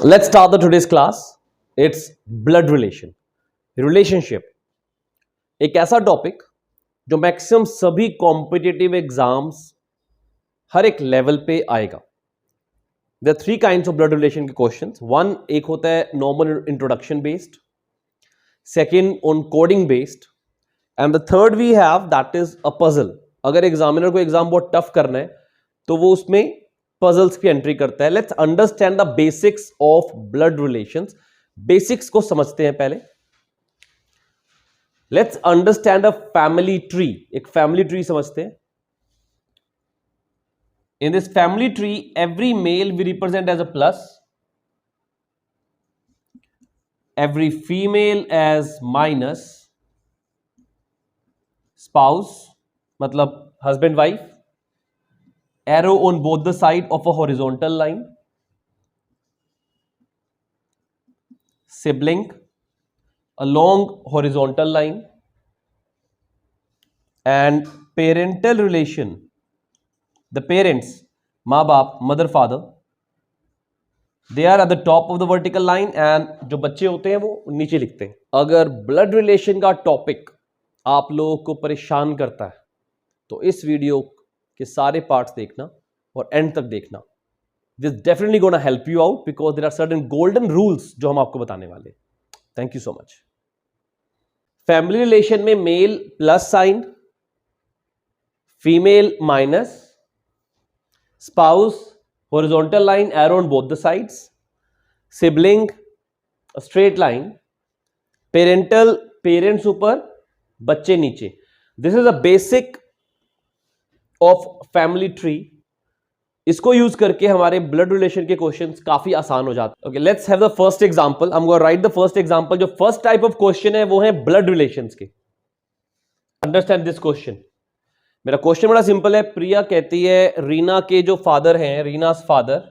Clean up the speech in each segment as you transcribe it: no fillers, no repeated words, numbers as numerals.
Let's start the today's class. It's blood relation, relationship. एक ऐसा topic जो maximum सभी कॉम्पिटिटिव एग्जाम्स हर एक लेवल पे आएगा. There are three kinds of blood relation के क्वेश्चंस. वन एक होता है normal introduction based, second on coding based, and the third we have that is a puzzle. अगर एग्जामिनर को एग्जाम बहुत टफ करना है तो वो उसमें पजल्स की एंट्री करता है. Let's understand the basics of blood relations. Basics को समझते हैं पहले. Let's understand a family tree. एक फैमिली ट्री समझते हैं. In this family tree every male we represent as a plus, every female as minus, spouse मतलब husband wife, arrow on both the side of a horizontal line, sibling along horizontal line, and parental relation. The parents, माँ बाप, mother father, they are at the top of the vertical line and जो बच्चे होते हैं वो नीचे लिखते हैं. अगर blood relation का टॉपिक आप लोगों को परेशान करता है तो इस वीडियो के सारे पार्ट्स देखना और एंड तक देखना. This definitely gonna help you out because there are certain golden rules जो हम आपको बताने वाले. Thank you so much. Family relation में male plus sign, female minus, spouse horizontal line arrow on both the sides, sibling straight line, parental parents ऊपर बच्चे नीचे. This is a basic of family tree. इसको use करके हमारे blood relation के questions काफी आसान हो जाते हैं. Okay, let's have the first example. I am going to write the first example. जो फर्स्ट टाइप ऑफ क्वेश्चन है वो है ब्लड रिलेशंस के. Understand this question. मेरा क्वेश्चन बड़ा सिंपल है. प्रिया कहती है रीना के जो फादर हैं, Reena's father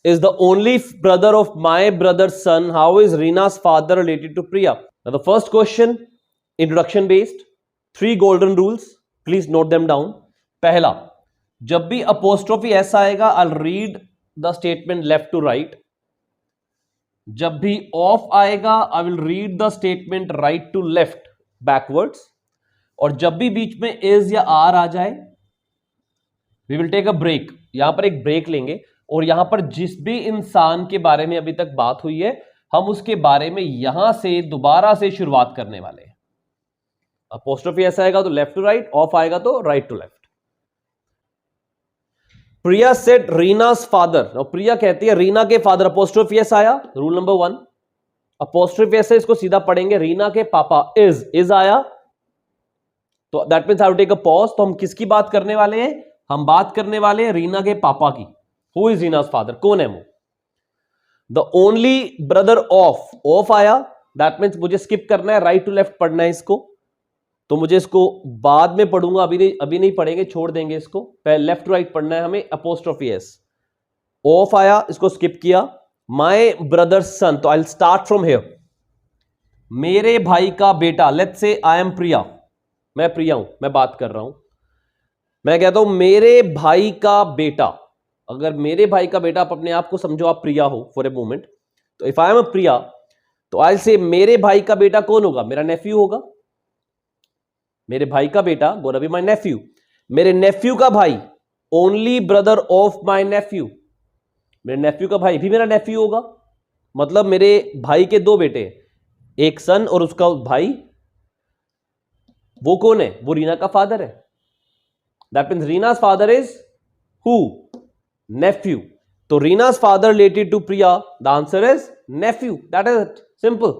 is the only brother of my brother son. How is Reena's father related to Priya? The first question introduction based. 3 golden rules, please note them down. पहला, जब भी अपोस्ट्रोफी एस आएगा I will read the statement left to right. जब भी of आएगा I will read the statement right to left backwards. और जब भी बीच में इज या आर आ जाए we will take a break. यहां पर एक ब्रेक लेंगे और यहां पर जिस भी इंसान के बारे में अभी तक बात हुई है हम उसके बारे में यहां से दोबारा से शुरुआत करने वाले हैं. अपोस्ट्रोफी ऐसा आएगा तो लेफ्ट टू राइट, ऑफ आएगा तो right to left. Priya said Reena's father. और प्रिया कहती है रीना के फादर. अपोस्ट्रोफी एस आया, रूल नंबर 1. अपोस्ट्रोफी एस इसको सीधा पढ़ेंगे. रीना के पापा इज आया तो that means I will take a pause. तो हम किसकी बात करने वाले हैं? हम बात करने वाले हैं रीना के पापा की. Who is Reena's father? कौन है वो? द ओनली ब्रदर ऑफ आया. दैट मींस मुझे स्किप करना है, राइट टू लेफ्ट पढ़ना है इसको. तो मुझे इसको बाद में पढ़ूंगा, अभी नहीं पढ़ेंगे, छोड़ देंगे इसको. पहले लेफ्ट टू राइट पढ़ना है हमें. अपोस्ट्रोफी एस, ऑफ आया, इसको स्किप किया. माय ब्रदर सन, तो I will start from here. मेरे भाई का बेटा. लेट्स से आई एम प्रिया. मैं प्रिया हूं, मैं बात कर रहा हूं. मैं कहता हूं मेरे भाई का बेटा. अगर मेरे भाई का बेटा, आप अपने आप को समझो आप प्रिया हो फॉर ए मोमेंट. तो इफ आई एम अ प्रिया तो आई विल से मेरे भाई का बेटा कौन होगा? मेरा नेफ्यू होगा. मेरे भाई का बेटा गोना बी माय नेफ्यू. मेरे नेफ्यू का भाई, only brother of my Neiphiu. मेरे नेफ्यू का भाई भी मेरा नेफ्यू होगा. मतलब मेरे भाई के 2 बेटे, एक सन और उसका भाई. वो कौन है? वो रीना का फादर है. That means Reena's father is who? Nephew. तो Reena's father related to Priya, the answer is nephew. That is it, simple.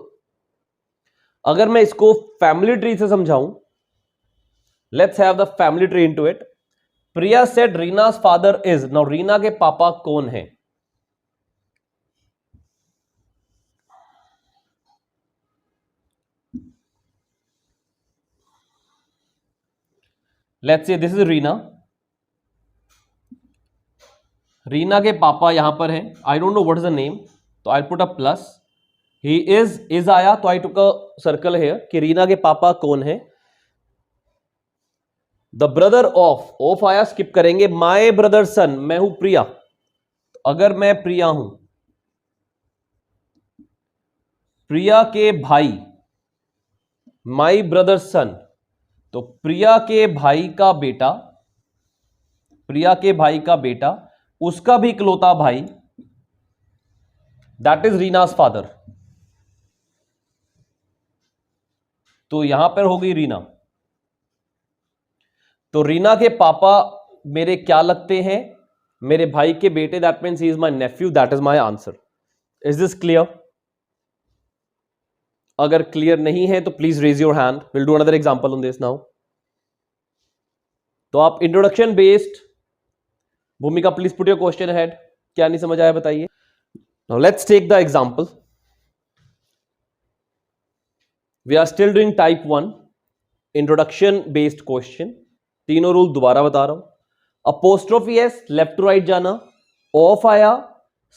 अगर मैं इसको फैमिली ट्री से समझाऊं, let's have the family tree into it. Priya said Reena's father is. Now Reena के पापा कौन है? Let's say this is Reena. Reena के पापा यहां पर है. I don't know what is the name, तो I'll put a plus. He is आया तो I took a circle here कि रीना के पापा कौन है. द ब्रदर ऑफ आया, स्किप करेंगे. माय ब्रदर सन, मैं हूं प्रिया. अगर मैं प्रिया हूं प्रिया के भाई, माई ब्रदर सन, तो प्रिया के भाई का बेटा, प्रिया के भाई का बेटा, उसका भी इकलौता भाई, दैट इज रीनास फादर। तो यहां पर हो गई रीना। तो रीना के पापा मेरे क्या लगते हैं? मेरे भाई के बेटे, that means he is my nephew, that is my answer. Is this clear? अगर क्लियर नहीं है तो please raise your hand, will do another example on this now. तो आप introduction based, Bhumika please put your question ahead. क्या नहीं समझ आया बताइए। Now let's take the example. We are still doing type 1 introduction based question. तीनों rule दोबारा बता रहा हूं। Apostrophe S, left to right जाना, ऑफ आया,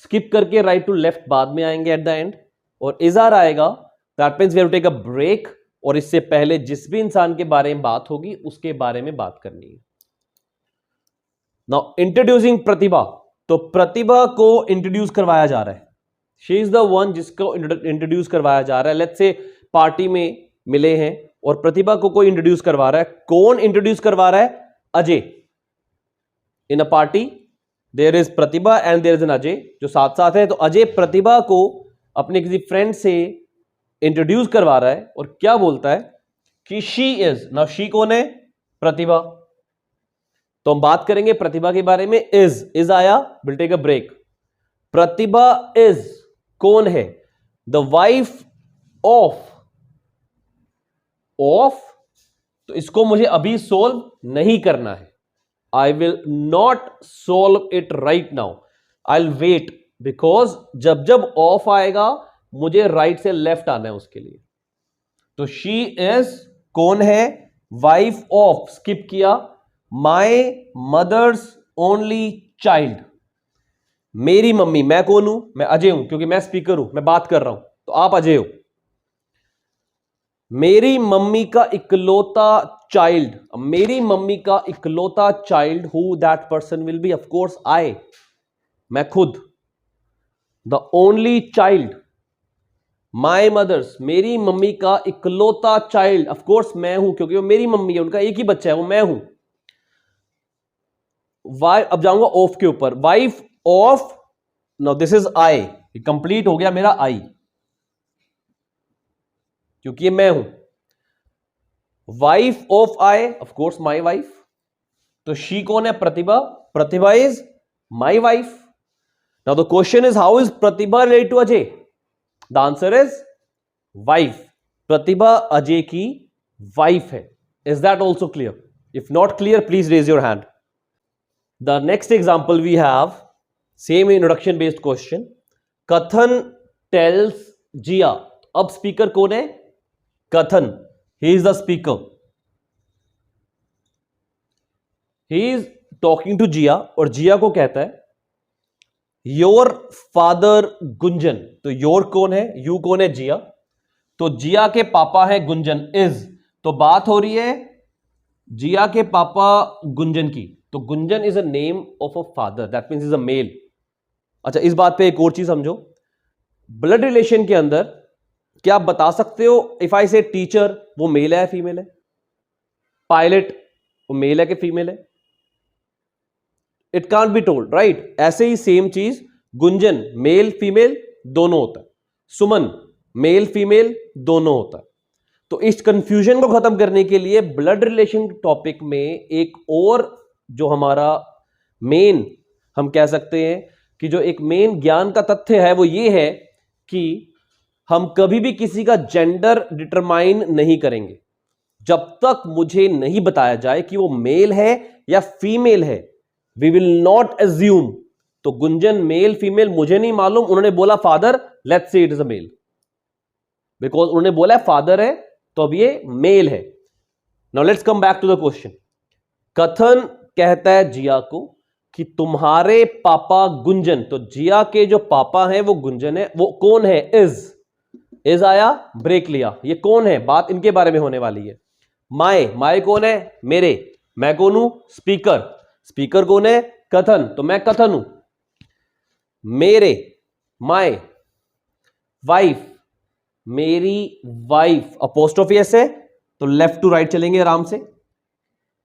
स्किप करके राइट टू लेफ्ट बाद में आएंगे एट द एंड, और इजार आएगा, that means we have to take a break, और इससे पहले जिस भी इंसान के बारे में बात होगी उसके बारे में बात करनी है। नाउ इंट्रोड्यूसिंग प्रतिभा, तो प्रतिभा को इंट्रोड्यूस करवाया जा रहा है। शी इज द वन जिसको इंट्रोड्यूस करवाया जा रहा है। लेट्स से पार्टी में मिले हैं और प्रतिभा को कोई इंट्रोड्यूस करवा रहा है। कौन इंट्रोड्यूस करवा रहा है? Ajay. In a party there is Pratibha and there is an Ajay, जो साथ साथ है। तो अजय प्रतिभा को अपने किसी फ्रेंड से इंट्रोड्यूस करवा रहा है और क्या बोलता है कि शी इज। नाउ शी कौन है? प्रतिभा। तो हम बात करेंगे प्रतिभा के बारे में। इज आया, will take a break. Pratibha is कौन है? The wife of. तो इसको मुझे अभी सोल्व नहीं करना है। I will not solve it right now, I will wait, because जब जब ऑफ आएगा मुझे राइट से लेफ्ट आना है उसके लिए। तो शी इज कौन है? वाइफ ऑफ, स्किप किया, माई मदर्स ओनली चाइल्ड। मेरी मम्मी, मैं कौन हूं? मैं अजय हूं, क्योंकि मैं स्पीकर हूं, मैं बात कर रहा हूं, तो आप अजय हो। मेरी मम्मी का इकलौता चाइल्ड, मेरी मम्मी का इकलौता child, who that person will be? Of course I, मैं खुद। The only child, my mother's, मेरी मम्मी का इकलौता चाइल्ड, ऑफ कोर्स मैं हूं, क्योंकि वो मेरी मम्मी है, उनका एक ही बच्चा है, वो मैं हूं। अब जाऊंगा ऑफ के ऊपर। Wife of, now this is I, complete हो गया मेरा आई, क्योंकि ये मैं हूं। Wife of I, of course my wife. तो शी कौन है? Pratibha. Pratibha is my wife. Now the question is how is Pratibha related to Ajay? The answer is wife. Pratibha Ajay की वाइफ है। Is that also clear? If not clear please raise your hand. The next example we have, same introduction based question. कथन tells जिया। अब speaker कौन है? कथन, he is the speaker. He is talking to जिया, और जिया को कहता है योर फादर गुंजन। तो योर कौन है? यू कौन है? जिया। तो जिया के पापा है गुंजन, इज। तो बात हो रही है जिया के पापा गुंजन की। तो Gunjan is a name of a father, that means is a male. अच्छा, इस बात पे एक और चीज समझो, ब्लड रिलेशन के अंदर क्या आप बता सकते हो इफ आई से टीचर, वो मेल है फीमेल है? पायलट, वो मेल है कि फीमेल है? It can't be told, right? ऐसे ही सेम चीज, गुंजन मेल फीमेल दोनों होता है, सुमन मेल फीमेल दोनों होता है। तो इस कंफ्यूजन को खत्म करने के लिए ब्लड रिलेशन टॉपिक में एक और जो हमारा मेन, हम कह सकते हैं कि जो एक मेन ज्ञान का तथ्य है, वो ये है कि हम कभी भी किसी का जेंडर डिटरमाइन नहीं करेंगे जब तक मुझे नहीं बताया जाए कि वो मेल है या फीमेल है। We will not assume. तो गुंजन मेल फीमेल मुझे नहीं मालूम, उन्होंने बोला father, let's say it is a male, because उन्होंने बोला फादर है, तो अब ये मेल है। Now let's come back to the question. Kathan कहता है जिया को कि तुम्हारे पापा गुंजन, तो जिया के जो पापा हैं वो गुंजन है। वो कौन है? इज आया, ब्रेक लिया। ये कौन है? बात इनके बारे में होने वाली है। माय कौन है? मेरे। मैं कौन हूं? स्पीकर। स्पीकर कौन है? कथन, तो मैं कथन हूं। मेरे, माय, वाइफ, मेरी वाइफ, अपोस्ट्रोफी एस है तो लेफ्ट टू राइट चलेंगे आराम से।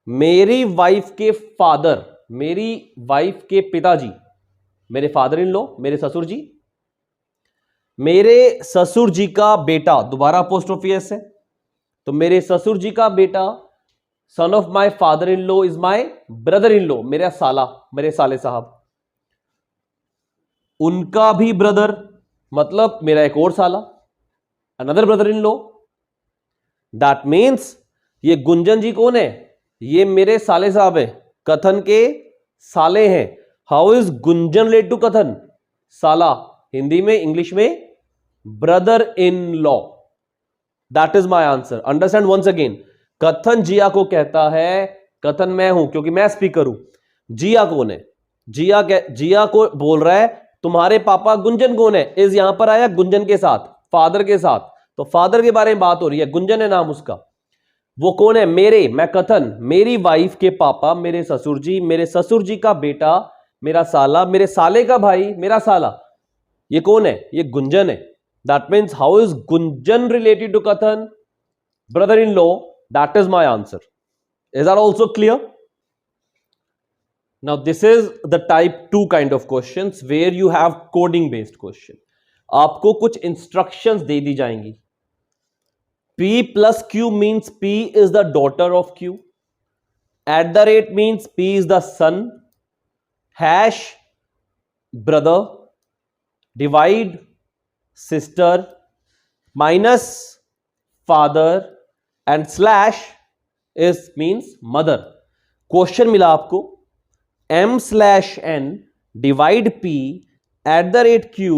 मेरी वाइफ के फादर, मेरी वाइफ के पिताजी, मेरे फादर इन लॉ, मेरे ससुर जी। मेरे ससुर जी का बेटा, दोबारा अपोस्ट्रोफी एस है तो मेरे ससुर जी का बेटा, son of my father in law is my brother in law, मेरा साला, मेरे साले साहब। उनका भी ब्रदर मतलब मेरा एक और साला, another brother in law. That means ये गुंजन जी कौन है? ये मेरे साले साहब है, कथन के साले हैं। How is Gunjan related to Kathan? साला, हिंदी में, इंग्लिश में brother in law. That is my answer. Understand once again, Kathan Jiya को कहता है, कथन मैं हूं क्योंकि मैं स्पीकर हूं। जिया कौन है? जिया को बोल रहा है तुम्हारे पापा गुंजन कौन है? इज यहां पर आया गुंजन के साथ, फादर के साथ, तो फादर के बारे में बात हो रही है, गुंजन है नाम उसका। वो कौन है? मेरे, मैं कथन, मेरी वाइफ के पापा, मेरे ससुर जी, मेरे ससुर जी का बेटा, मेरा साला, मेरे साले का भाई, मेरा साला। ये कौन है? ये गुंजन है। That means how is Gunjan related to Kathan? Brother in law. That is my answer. Is that also clear? Now this is the type 2 kind of questions where you have coding based question. आपको कुछ instructions दे दी जाएंगी। P plus Q means P is the daughter of Q. At the rate means P is the son. Hash brother. Divide sister. Minus father. And slash is means mother. Question मिला आपको m/n divide p at the rate q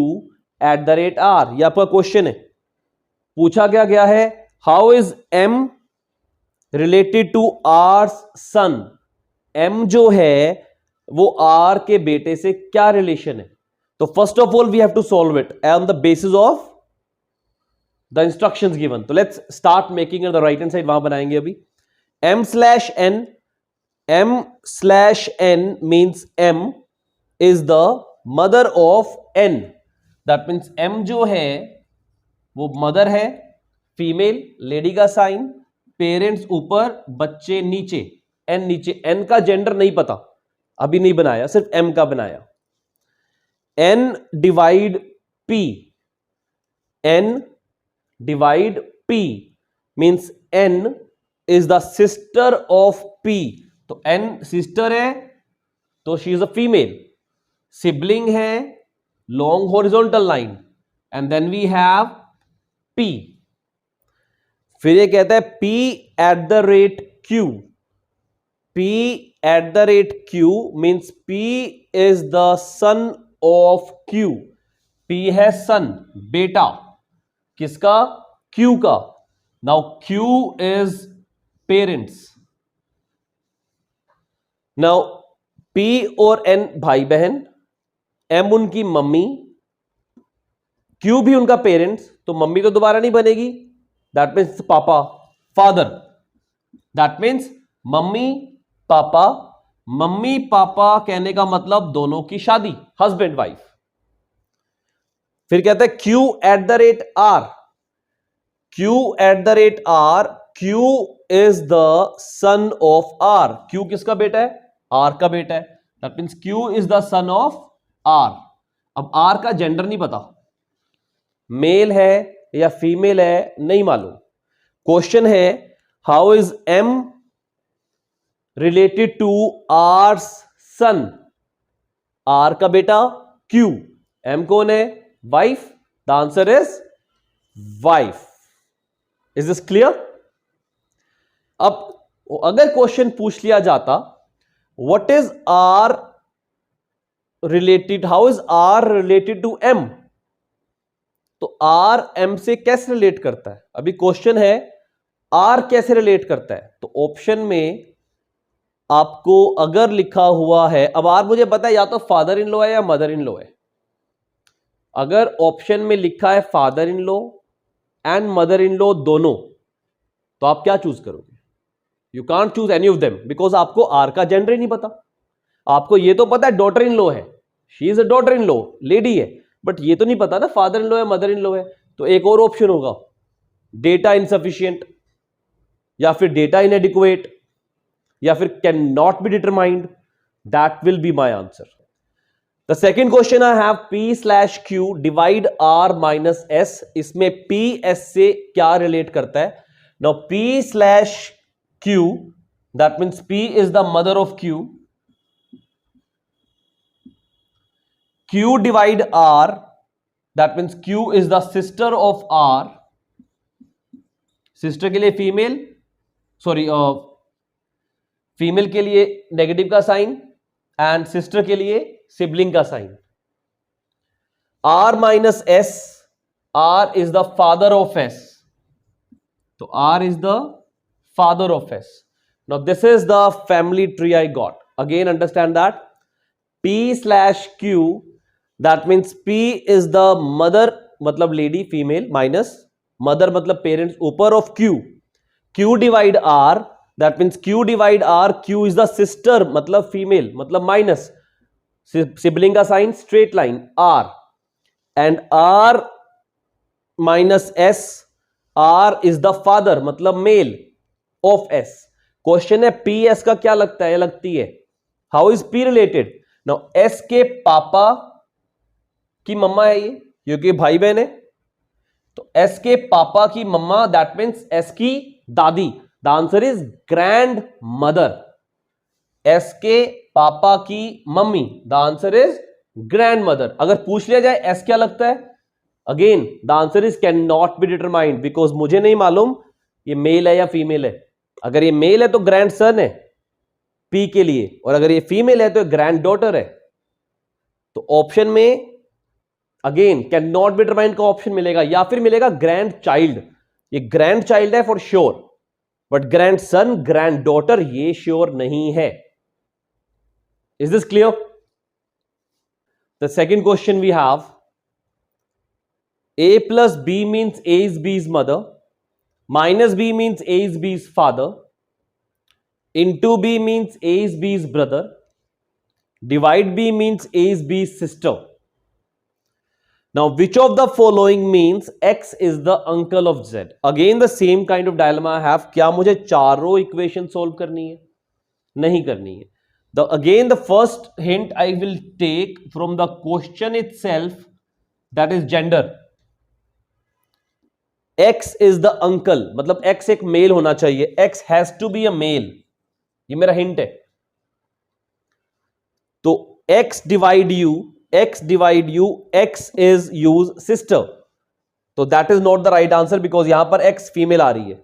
at the rate r। यह आपका question है। पूछा क्या गया है? How is m related to r son? m जो है वो r के बेटे से क्या रिलेशन है? तो first of all we have to solve it on the basis of the instructions given. तो let's start making the right hand side, वहां बनाएंगे अभी। m/n, m/n means m is the mother of n. That means m जो है वो mother है, female, lady का sign, parents ऊपर, बच्चे नीचे, n नीचे। n का जेंडर नहीं पता, अभी नहीं बनाया, सिर्फ m का बनाया। n divide p, n divide p means n is the sister of p. तो n सिस्टर है तो she is a female, sibling है, long horizontal line, and then we have p। फिर ये कहता है p at the rate q। p at the rate q means p is the son of q। p है son, बेटा, किसका? q का। Now q is parents. Now P और N भाई बहन, M उनकी मम्मी, Q भी उनका पेरेंट्स, तो मम्मी तो दोबारा नहीं बनेगी, दैट मीन्स पापा, father. That means mummy papa, mummy papa कहने का मतलब दोनों की शादी, हस्बैंड वाइफ। फिर कहता है Q at the rate R। Q at the rate R, Q is the son of R। Q किसका बेटा है? R का बेटा है। That means Q is the son of R। अब R का जेंडर नहीं पता, मेल है या फीमेल है नहीं मालूम। क्वेश्चन है how is M related to R son? R का बेटा Q, M कौन है? Wife. The answer is wife. Is this clear? अब अगर क्वेश्चन पूछ लिया जाता what is R related, how is R related to M, तो R M से कैसे रिलेट करता है? अभी क्वेश्चन है R कैसे रिलेट करता है, तो ऑप्शन में आपको अगर लिखा हुआ है, अब R मुझे पता है या तो फादर इन लॉ है या मदर इन लॉ है। अगर ऑप्शन में लिखा है father in law and mother in law दोनों, तो आप क्या चूज करोगे? You can't choose any of them because आपको आर का जेंडर ही नहीं पता। आपको ये तो पता है डॉटर इन लॉ है, she is a daughter in law, lady है, बट ये तो नहीं पता ना फादर इन लॉ है मदर इन लॉ है। तो एक और ऑप्शन होगा डेटा इनसफिशिएंट, या फिर डेटा इनएडिक्वेट, या फिर can not be determined. That will be my answer. The second question I have P/Q divide R minus S. इसमें P S से क्या रिलेट करता है? Now P/Q, that means P is the mother of Q. Q divide R, that means Q is the sister of R. Sister के लिए female, sorry female के लिए negative का साइन एंड सिस्टर के लिए सिबलिंग का sign. R minus S, R is the father of S. तो R is the father of S. Now this is the family tree I got. Again understand that P/Q, that means P is the mother मतलब lady female, minus mother मतलब parents ऊपर of Q. Q divide R, that means Q divide R. Q is the sister मतलब female मतलब minus sibling का sign straight line R. And R minus S, R is the father मतलब male of S. Question है P S का क्या लगता है? लगती है. How is P related? Now S के पापा की मम्मा है ये, क्योंकि भाई बहन है. तो S के पापा की मम्मा, दैट मीन्स S की दादी. The answer is grand mother. S के पापा की mummy, the answer is grand mother. अगर पूछ लिया जाए S क्या लगता है, again the answer is can not be determined, because मुझे नहीं मालूम ये मेल है या फीमेल है. अगर ये मेल है तो ग्रैंड सन है P के लिए, और अगर ये फीमेल है तो ग्रैंड डॉटर है. तो ऑप्शन में again can not be determined का ऑप्शन मिलेगा, या फिर मिलेगा ग्रैंड चाइल्ड. ये ग्रैंड चाइल्ड है for sure, but grand son, grand daughter ये श्योर नहीं है. Is this clear? The second question we have A plus B means A is B's mother, minus B means A is B's father, into B means A is B's brother, divide B means A is B's sister. Now, which of the following means X is the uncle of Z? Again, the same kind of dilemma I have. क्या मुझे चारों equation solve करनी है? नहीं करनी है. Again, the first hint I will take from the question itself, that is gender. X is the uncle, मतलब X एक मेल होना चाहिए. X has to be a male. ये मेरा हिंट है. तो X divide U, X divide U, X is U's sister. तो that is not the right answer because यहां पर X फीमेल आ रही है.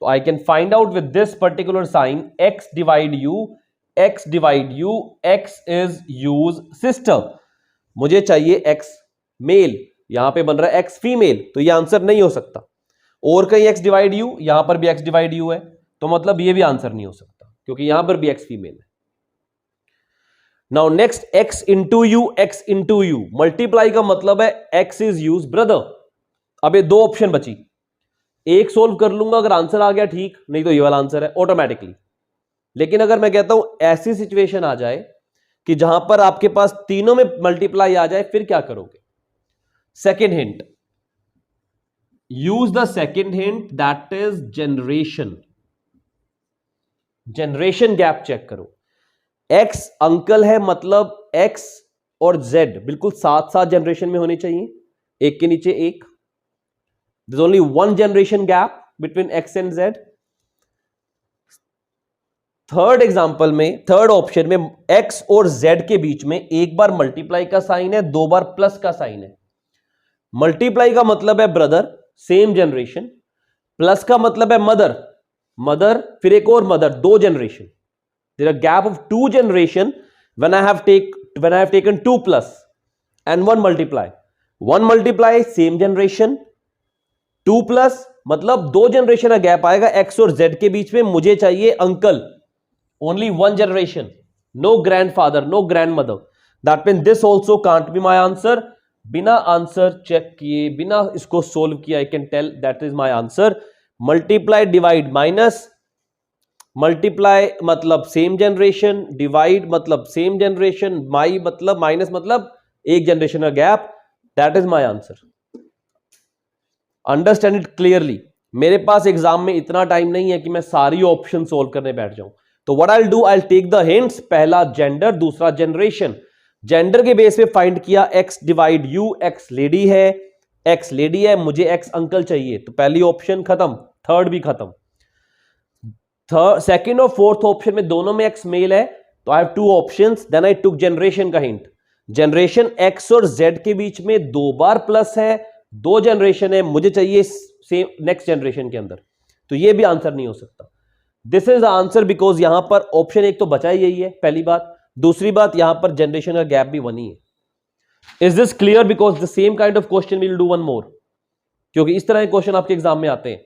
तो I can find out with this particular sign X divide U, X divide U, X is U's sister. मुझे चाहिए X mail, यहां पे बन रहा है X फीमेल, तो ये आंसर नहीं हो सकता. और कहीं X डिवाइड U, यहां पर भी X डिवाइड U है, तो मतलब ये भी आंसर नहीं हो सकता क्योंकि यहां पर भी X फीमेल है. Now next X into you, X into you multiply का मतलब है X इज यूज ब्रदर. अब ये दो ऑप्शन बची, एक सोल्व कर लूंगा अगर आंसर आ गया ठीक, नहीं तो ये वाला आंसर है ऑटोमेटिकली. लेकिन अगर मैं कहता हूं ऐसी सिचुएशन आ जाए कि जहां पर आपके पास तीनों में मल्टीप्लाई आ जाए, फिर क्या करोगे? Second hint, use the second hint, that is generation. Generation gap check करो. X अंकल है मतलब X और Z बिल्कुल साथ साथ जनरेशन में होनी चाहिए, एक के नीचे एक. There's only one generation gap between X and Z. Third example में, थर्ड ऑप्शन में X और Z के बीच में एक बार मल्टीप्लाई का साइन है, दो बार प्लस का साइन है. मल्टीप्लाई का मतलब है ब्रदर, सेम जनरेशन. प्लस का मतलब है मदर, मदर फिर एक और मदर, दो generation. There are gap of two generation when I have taken 2 plus and 1 multiply. 1 multiply same generation, 2 plus मतलब दो जनरेशन का गैप आएगा X और Z के बीच में. मुझे चाहिए uncle, only one generation, no grandfather, no grandmother. That means this also can't be my answer. बिना आंसर चेक किए, बिना इसको सोल्व किए, I can tell that is my answer. Multiply, divide, minus. Multiply मतलब सेम जनरेशन, डिवाइड मतलब same generation, माई मतलब minus मतलब एक जनरेशन का gap. That is my answer. Understand it clearly. मेरे पास एग्जाम में इतना टाइम नहीं है कि मैं सारी ऑप्शन सोल्व करने बैठ जाऊं, तो what I will do, I will take the hints. पहला जेंडर, दूसरा जनरेशन। जेंडर के बेस पे फाइंड किया, X divide U, X lady है, एक्स लेडी है, मुझे एक्स अंकल चाहिए, तो पहली ऑप्शन खत्म, थर्ड भी खत्म। सेकंड और फोर्थ ऑप्शन में दोनों में एक्स मेल है, तो I have two options. Then I took generation का हिंट। जनरेशन एक्स और जेड के बीच में 2 बार प्लस है, 2 जनरेशन है, मुझे चाहिए सेम नेक्स्ट जनरेशन के अंदर, तो ये भी आंसर नहीं हो सकता। This is the answer because यहां पर ऑप्शन एक तो बचा ही यही है, पहली बात। दूसरी बात, यहां पर जनरेशन का गैप भी 1 ही है। Is this clear? Because the same kind of question will do one more, क्योंकि इस तरह के क्वेश्चन आपके एग्जाम में आते हैं।